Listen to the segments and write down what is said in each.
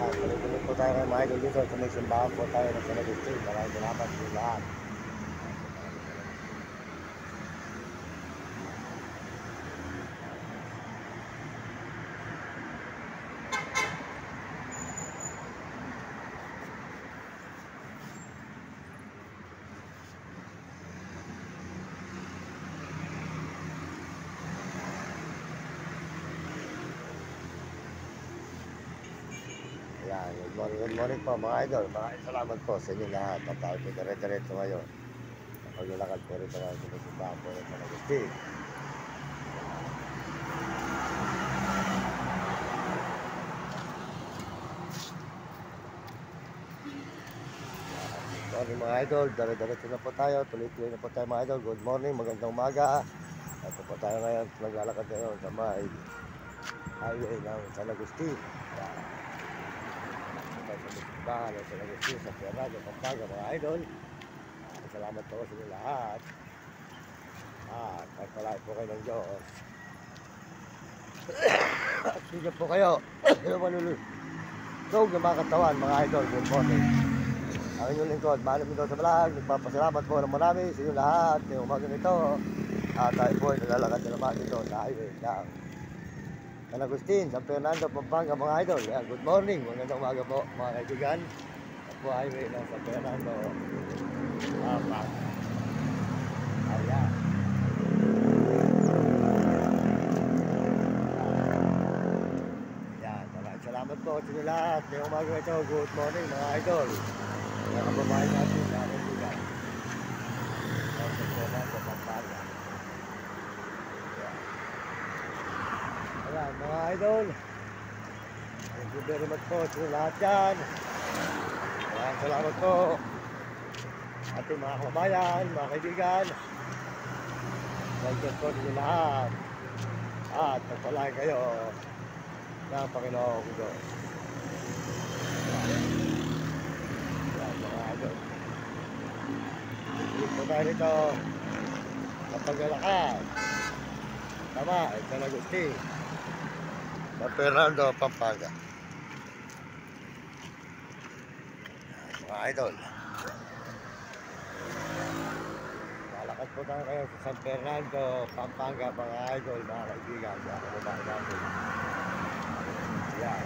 Yan, tuloy-tuloy po tayo ng mga idol dito sa may simbahan po tayo ng San Agustin. Maraming salamat sa lahat. Yan, good morning po mga idol. Maraming salamat po sa inyo lahat. At tayo po dire-diretso ngayon. Paglalakad po rin sa simbahan po ng San Agustin. Good morning mga idol. Dire-diretso na po tayo. Tuloy-tuloy na po tayo mga idol. Good morning, magandang umaga. Ito po tayo ngayon. Naglalakad ngayon sa may highway ng San Agustin. Bahala sa Agustin, sa Ferrado, Pampanga mga idol. Salamat po sa inyo lahat. At pagpalain po kayo ng Diyos. Sige po kayo. Dog na mga katawan mga idol. Good morning. Ang inyong lingkod, Manong Mendoza Vlog. Nagpapasalamat po ng marami sa inyo lahat. Ngayong umaga nito. At tayo po ay naglalakad na naman dito sa highway ng San Agustin, San Fernando, Pampanga mga idol. Yan, good morning, magandang umaga po mga kaibigan. At po highway ng San Fernando, Pampanga. Ayan. Yan, maraming salamat po sa inyo lahat. Ngayong umaga ito, good morning mga idol. Mga kababayan natin, mga kaibigan. San Fernando, Pampanga. Ayan, mga idol. Thank you very much po sa lahat yan. Maraming salamat po. Ating mga kababayan, mga kaibigan. Thank you po sa lahat. At pagpalain kayo ng Panginoong Diyos. Ayan, mga idol. Hindi po tayo nito sa paglalakad. Tama, San Agustin, San Fernando, Pampanga. Mga idol. Lalakad po tayo kayo sa San Fernando, Pampanga, mga idol, mga kaibigan. Mga kababayan natin. Yan.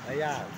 Ayan.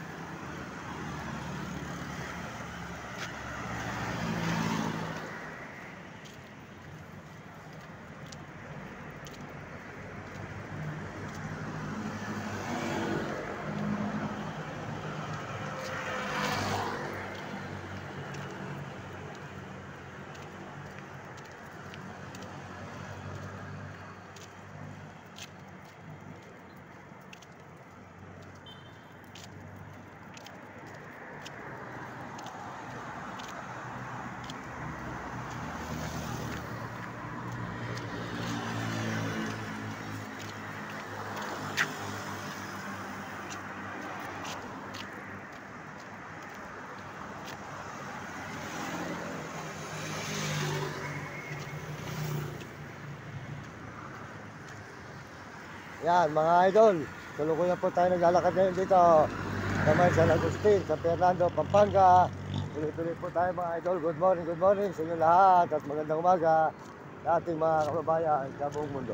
Yan mga idol, tulukuyan po tayo naglalakad ngayon dito sa may San Agustin, San Fernando, Pampanga. Tuloy-tuloy po tayo mga idol. Good morning sa inyo lahat at magandang umaga sa ating mga kababayan sa buong mundo.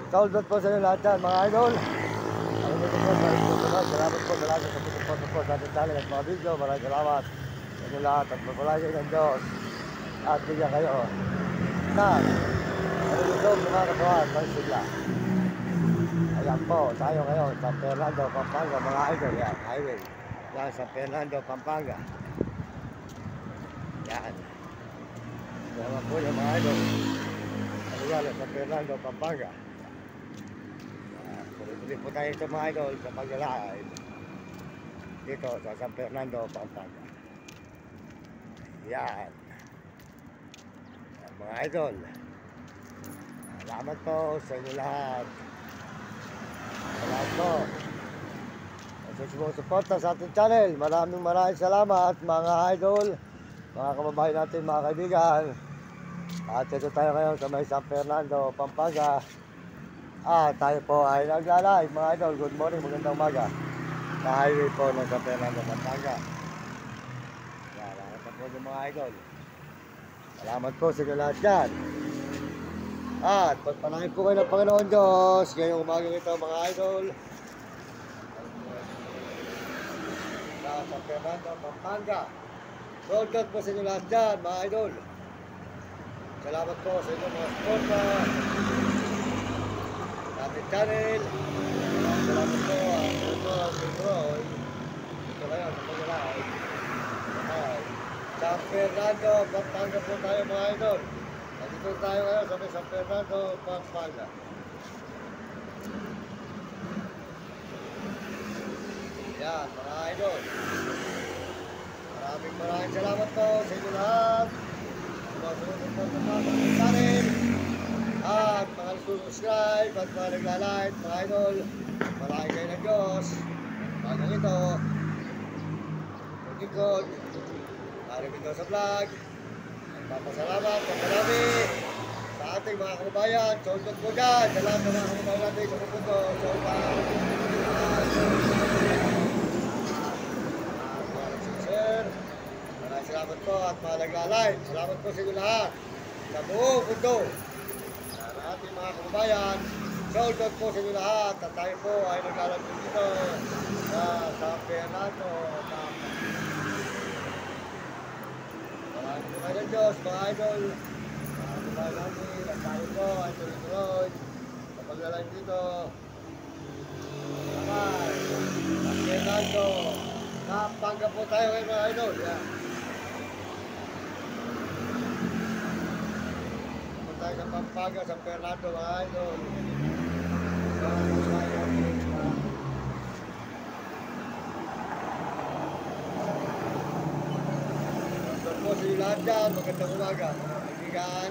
Saudot po sa inyo lahat yan mga idol. Ang inyo po sa inyo sunod. Salamat po sa lahat sa pagsuporta po sa ating channel at mga video. Maraming salamat sa inyo lahat at magpalagi ng Diyos at bigyan kayo na nalulog ng mga kababayan ng sigla. Ayan po, tayo ngayon sa Fernando, Pampanga, mga idol. Yan, highway. Yan, sa Fernando, Pampanga. Yan. Salamat po yung mga idol. lugar sa San Fernando, Pampanga. Tuloy po tayo sa mga idol sa paglalakad dito sa San Fernando, Pampanga. Yan. Yan mga idol. Salamat po sa inyo lahat. Salamat po sa sumusuporta sa ating channel. Maraming salamat mga idol, mga kababayan natin, mga kaibigan. At ito tayo ngayon sa may San Fernando, Pampanga. Tayo po ay nagla-live mga idol. Good morning, magandang umaga. Sa highway po ng San Fernando, Pampanga. Salamat po ng mga idol. Salamat po sa inyo lahat dyan. At pagpalain po kayo ng Panginoon Diyos ngayong umaga ito mga idol. Sa San Fernando, Pampanga. Road out po sa inyo lahat dyan mga idol. Salamat po sa inyo mga suporta sa ating channel. Salamat po ito kayo sa paglalakad. San Fernando, Pampanga po tayo mga idol. Nandito tayo ngayon sa may San Fernando, Pampanga. Yan mga idol. Maraming salamat po sa inyo lahat. Sumunod po sa mga channel. At mga subscribe at mga nagla-like mga idol. Malaking kayo ng Diyos. Mga ganito. Pagkikod. Maraming ito sa vlog. Papasalamat at marami sa ating mga kababayan. Soldot po dyan sa lahat ng mga kababayan natin sa pupunto. Maraming salamat po at mga nagla-like. Salamat po sa inyo lahat sa buong mundo. Sa ating mga kababayan, soldot po sa inyo lahat. At tayo po ay naglalagay dito sa San Fernando. Maraming po kayo ng Diyos, mga idol. Mga kababayan natin, at tayo po ay tuloy-tuloy sa paglalagay dito. Salamat. San Fernando. Pampanga po tayo ngayon mga idol. Yan. Tayo sa Pampanga, San Fernando mga idol. Doon po sa iyo lahat dyan, magandang umaga mga kaibigan.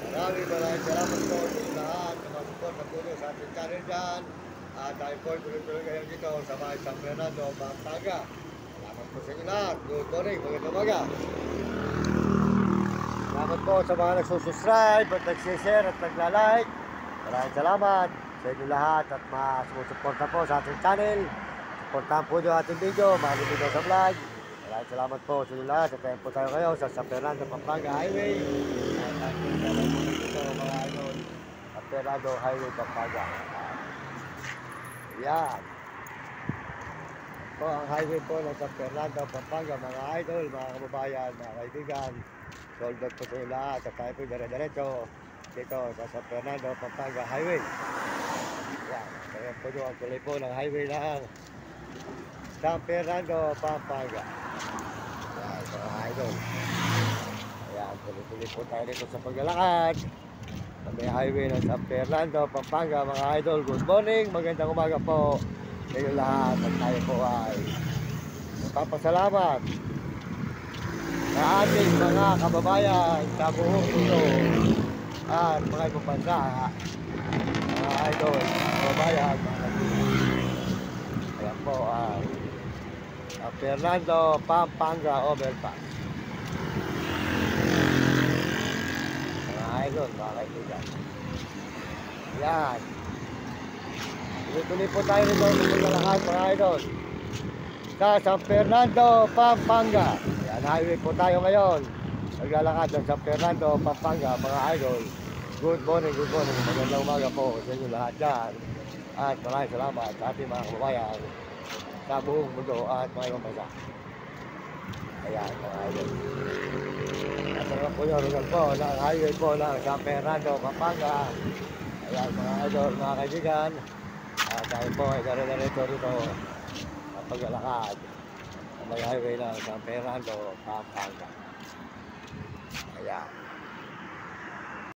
Maraming salamat po sa iyo lahat na mag-support na puno sa ating channel dyan. At tayo po tuloy-tuloy ngayon dito sa bahay San Fernando, Pampanga. Salamat po sa inyo lahat. Good morning, magandang umaga. Salamat po sa mga nagsusubscribe at nagsishare at nagla-like. Maraming salamat sa inyo lahat at mga sumusuporta po sa ating channel. Supportahan po nyo ating video, mga video sa vlog. Maraming salamat po sa inyo lahat. At tayo po tayo ngayon sa San Fernando, Pampanga Highway. At tayo po dito mga idol. San Fernando Highway, Pampanga. Yan. Ito ang highway po ng San Fernando, Pampanga, mga idol, mga kababayan, mga kaibigan. Soldot po sa inyo lahat at tayo po dire-diretso dito sa San Fernando, Pampanga Highway. Yan. Kaya po nyo ang tuloy po ng highway ng San Fernando, Pampanga. Yan, mga idol. Ayan, tuloy-tuloy po tayo dito sa paglalakad. Sa may highway ng San Fernando, Pampanga, mga idol. Good morning, magandang umaga po sa inyo lahat. At tayo po ay magpapasalamat sa ating mga kababayan sa buong mundo at mga ibang bansa, mga idol, kababayan, mga kaibigan. Ayan po ay San Fernando, Pampanga Overpass. Mga idol, mga kaibigan. Yan. Tuloy-tuloy po tayo rin doon sa paglalakad, mga idol. Sa San Fernando, Pampanga. Yan, highway po tayo ngayon. Naglalakad ng San Fernando, Pampanga, mga idol. Good morning, good morning. Magandang umaga po sa inyo lahat dyan. At maraming salamat sa ating mga kababayan sa buong mundo at mga ibang bansa. Ayan, mga idol. Nasarap po yung ringan po ng highway po ng San Fernando, Pampanga. Ayan, mga idol, mga kaibigan. Tayo po ay dire-diretso rito sa paglalakad. May highway ng San Fernando, Pampanga. Ayan.